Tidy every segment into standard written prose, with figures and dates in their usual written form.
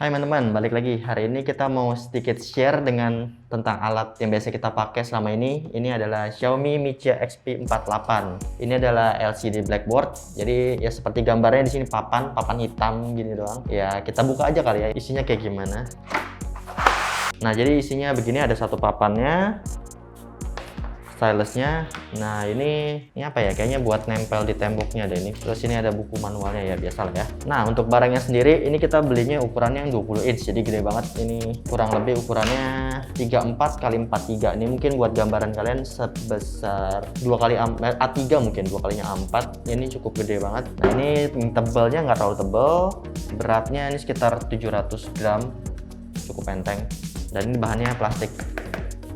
Hai teman-teman, balik lagi. Hari ini kita mau sedikit share tentang alat yang biasa kita pakai selama ini. Ini adalah Xiaomi Mi Jia XP48. Ini adalah LCD blackboard. Jadi ya seperti gambarnya di sini papan hitam gini doang. Ya kita buka aja kali ya, isinya kayak gimana. Nah jadi isinya begini, ada satu papannya, stylusnya. Nah ini apa ya, kayaknya buat nempel di temboknya deh ini. Terus ini ada buku manualnya ya, biasa lah ya. Nah untuk barangnya sendiri ini kita belinya ukurannya yang 20 inch, jadi gede banget. Ini kurang lebih ukurannya 34 x 43. Ini mungkin buat gambaran kalian sebesar 2 kali A3 mungkin, 2 kalinya A4. Ini cukup gede banget. Nah ini tebalnya nggak terlalu tebal, beratnya ini sekitar 700 gram, cukup enteng. Dan ini bahannya plastik,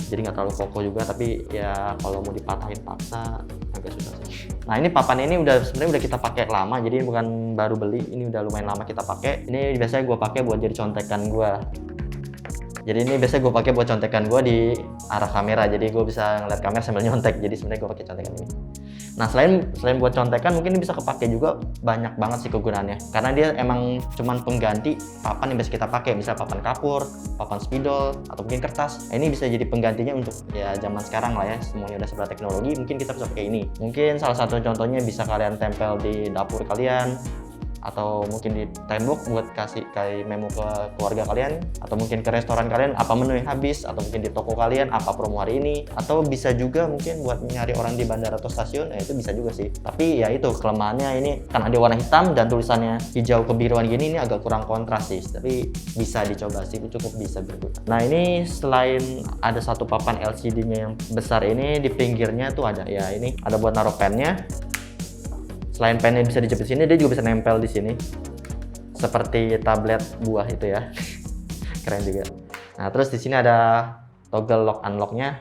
jadi nggak terlalu kokoh juga, tapi ya kalau mau dipatahin paksa agak susah sih. Nah ini papan ini sebenarnya udah kita pakai lama, jadi bukan baru beli, ini udah lumayan lama kita pakai. Ini biasanya gue pakai buat jadi contekan gue. Jadi ini biasanya gue pakai buat contekan gue di arah kamera, jadi gue bisa ngeliat kamera sambil nyontek. Jadi sebenarnya gue pakai contekan ini. Nah selain buat contekan, mungkin ini bisa kepake juga banyak banget sih kegunaannya, karena dia emang cuman pengganti papan yang biasa kita pakai, misal papan kapur, papan spidol, atau mungkin kertas. Nah, ini bisa jadi penggantinya untuk ya zaman sekarang lah ya, semuanya udah serba teknologi, mungkin kita bisa pakai ini. Mungkin salah satu contohnya bisa kalian tempel di dapur kalian, atau mungkin di tembok buat kasih kayak memo ke keluarga kalian, atau mungkin ke restoran kalian apa menu yang habis, atau mungkin di toko kalian apa promo hari ini, atau bisa juga mungkin buat nyari orang di bandara atau stasiun. Itu bisa juga sih, tapi ya itu kelemahannya, ini karena dia warna hitam dan tulisannya hijau kebiruan gini, ini agak kurang kontras sih, tapi bisa dicoba sih, cukup bisa berguna. Nah ini selain ada satu papan LCD-nya yang besar ini, di pinggirnya tuh ada ya, ini ada buat naruh pennya. Selain pennya bisa dijepit sini, dia juga bisa nempel di sini seperti tablet buah itu ya. Keren juga. Nah terus di sini ada toggle lock unlocknya,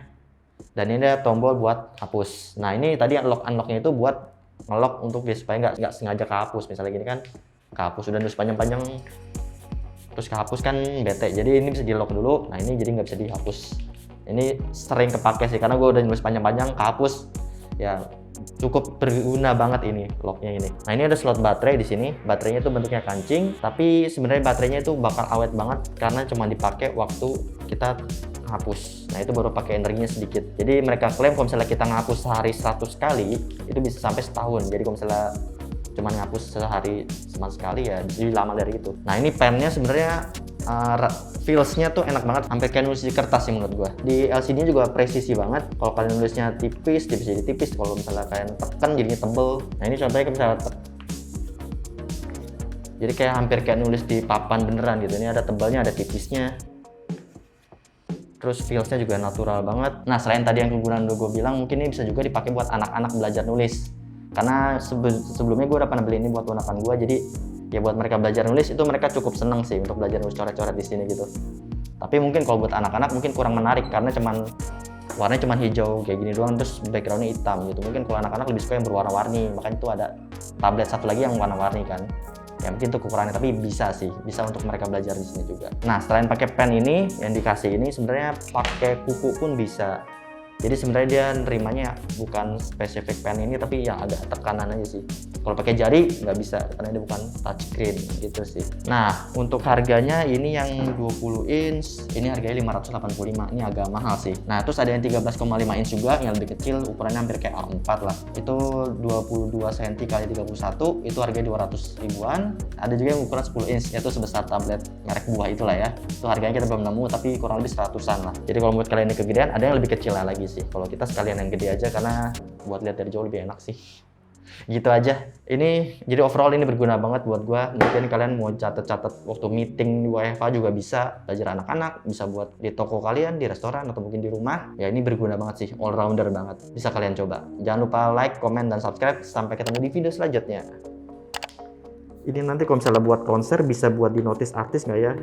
dan ini ada tombol buat hapus. Nah ini tadi lock unlocknya itu buat ngelock untuk dia supaya nggak sengaja kehapus. Misalnya gini kan, kehapus udah nulis panjang-panjang terus kehapus kan bete, jadi ini bisa di lock dulu. Nah ini jadi nggak bisa dihapus. Ini sering kepake sih, karena gue udah nulis panjang-panjang kehapus ya, cukup berguna banget ini locknya ini. Nah ini ada slot baterai di sini. Baterainya itu bentuknya kancing, tapi sebenarnya baterainya itu bakal awet banget karena cuma dipakai waktu kita hapus. Nah itu baru pakai energinya sedikit. Jadi mereka klaim kalau misalnya kita ngapus sehari 100 kali itu bisa sampai setahun. Jadi kalau misalnya cuma ngapus sehari cuma sekali ya jadi lama dari itu. Nah ini pennya sebenarnya feels-nya tuh enak banget, hampir kayak nulis di kertas sih menurut gua. Di LCD-nya juga presisi banget. Kalau kalian nulisnya tipis, dia bisa jadi tipis. Kalau misalnya kalian tekan jadinya tebel. Nah ini contohnya kayak misalnya jadi kayak hampir kayak nulis di papan beneran gitu. Ini ada tebalnya, ada tipisnya. Terus feels-nya juga natural banget. Nah selain tadi yang kegunaan gue bilang, mungkin ini bisa juga dipakai buat anak-anak belajar nulis. Karena sebelumnya gue udah pernah beli ini buat ponakan gue, jadi ya buat mereka belajar nulis itu mereka cukup seneng sih untuk belajar nulis coret-coret di sini gitu. Tapi mungkin kalau buat anak-anak mungkin kurang menarik karena warnanya cuman hijau kayak gini doang, terus backgroundnya hitam gitu. Mungkin kalau anak-anak lebih suka yang berwarna-warni, makanya itu ada tablet satu lagi yang warna-warni kan. Ya mungkin itu kekurangannya, tapi bisa sih, bisa untuk mereka belajar di sini juga. Nah selain pakai pen ini yang dikasih ini, sebenarnya pakai kuku pun bisa. Jadi sebenarnya dia nerimanya bukan spesifik pen ini, tapi ya agak tekanan aja sih. Kalau pakai jari nggak bisa karena dia bukan touchscreen gitu sih. Nah untuk harganya ini yang 20 inch ini harganya 585, ini agak mahal sih. Nah terus ada yang 13,5 inch juga yang lebih kecil, ukurannya hampir kayak A4 lah. Itu 22 cm x 31, itu harganya 200 ribuan. Ada juga yang ukuran 10 inch, yaitu sebesar tablet merek buah itulah ya. Itu harganya kita belum nemu, tapi kurang lebih 100-an lah. Jadi kalau buat kalian ini kegedean, ada yang lebih kecil lagi sih. Kalau kita sekalian yang gede aja karena buat lihat dari jauh lebih enak sih. Gitu aja. Ini jadi overall ini berguna banget buat gua. Mungkin kalian mau catat-catat waktu meeting di WFH juga bisa, belajar anak-anak, bisa buat di toko kalian, di restoran, atau mungkin di rumah. Ya ini berguna banget sih, all rounder banget. Bisa kalian coba. Jangan lupa like, komen, dan subscribe. Sampai ketemu di video selanjutnya. Ini nanti kalau misalnya buat konser bisa buat di notice artis nggak ya?